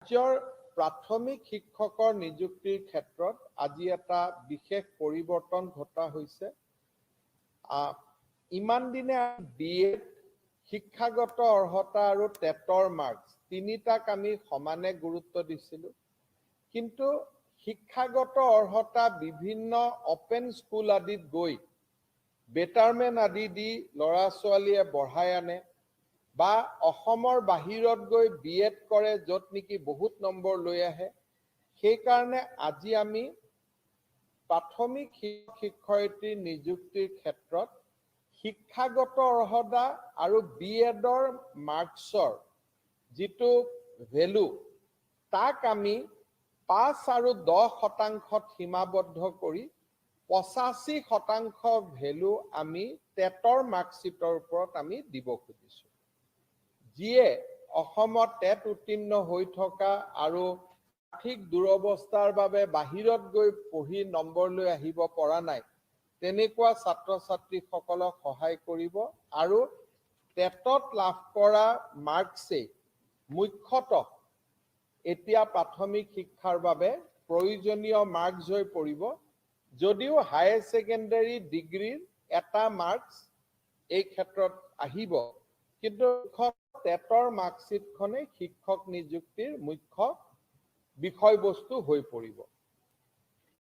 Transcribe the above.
ৰাজ্যৰ প্ৰাথমিক শিক্ষকৰ নিযুক্তিৰ ক্ষেত্ৰত আজি এটা বিশেষ পৰিৱৰ্তন ঘটা হৈছে। ইমান দিনে বিএড শিক্ষাগত অৰ্হতা আৰু টেটৰ মাৰ্কস তিনিটাক আমি সমানে গুৰুত্ব দিছিলোঁ। কিন্তু শিক্ষাগত অৰ্হতা বিভিন্ন অপেন স্কুল আদিত গৈ বেটাৰমেণ্ট আদি দি ল'ৰা ছোৱালীয়ে বঢ়াই আনে বা অসমৰ বাহিৰত গৈ বিএড কৰে য'ত নেকি বহুত নম্বৰ লৈ আহে। সেইকাৰণে আজি আমি প্ৰাথমিক শিক্ষয়িত্ৰী নিযুক্তিৰ ক্ষেত্ৰত শিক্ষাগত অৰ্হতা আৰু বিএডৰ মাৰ্কছৰ যিটো ভেলু তাক আমি 5 আৰু 10% সীমাবদ্ধ কৰি 85% ভেলু আমি টেটৰ মাৰ্কশ্বিটৰ ওপৰত আমি দিব খুজিছোঁ, যিয়ে অসমত টেট উত্তীৰ্ণ হৈ থকা আৰু আৰ্থিক দুৰৱস্থাৰ বাবে বাহিৰত গৈ পঢ়ি নম্বৰ লৈ আহিব পৰা নাই তেনেকুৱা ছাত্ৰ ছাত্ৰীসকলক সহায় কৰিব আৰু টেটত লাভ কৰা মাৰ্কছে মুখ্যতঃ এতিয়া প্ৰাথমিক শিক্ষাৰ বাবে প্ৰয়োজনীয় মাৰ্কছ হৈ পৰিব। যদিও হায়াৰ ছেকেণ্ডাৰী ডিগ্ৰীৰ এটা মাৰ্কছ এই ক্ষেত্ৰত আহিব, কিন্তু টেটৰ মাৰ্কশ্বিটখনে শিক্ষক নিযুক্তিৰ মুখ্য বিষয়বস্তু হৈ পৰিব।